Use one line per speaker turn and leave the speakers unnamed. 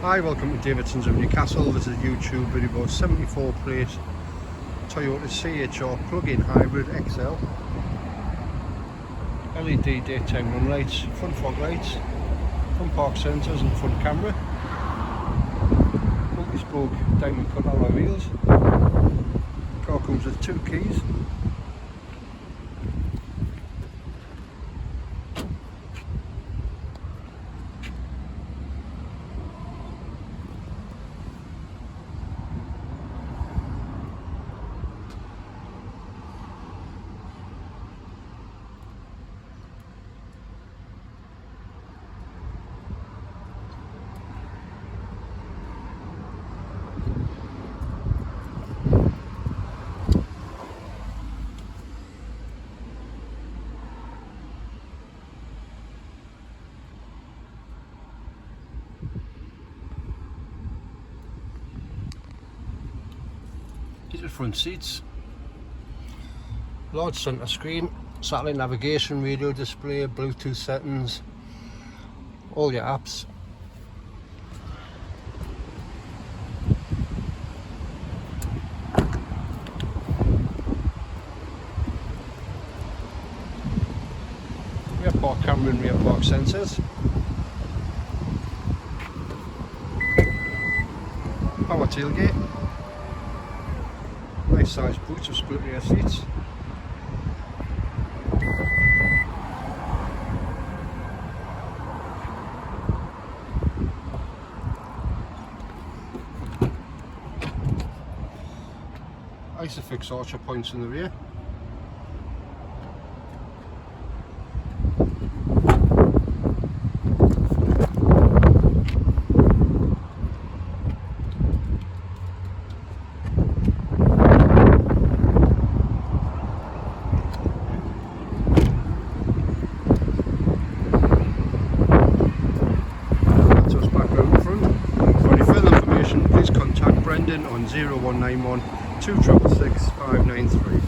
Hi, welcome to Davidson's of Newcastle. This is a YouTube video about 74 plate Toyota CHR plug-in hybrid XL. LED daytime run lights, front fog lights, front park sensors and front camera. Multi-spoke diamond cut alloy wheels. Car comes with 2 keys. Heated front seats, large centre screen, satellite navigation, radio display, Bluetooth settings, all your apps. Rear park camera and rear park sensors. Power tailgate. Nice size boots with split rear seats. Isofix archer points in the rear. Please contact Brendan on 0191 266 593.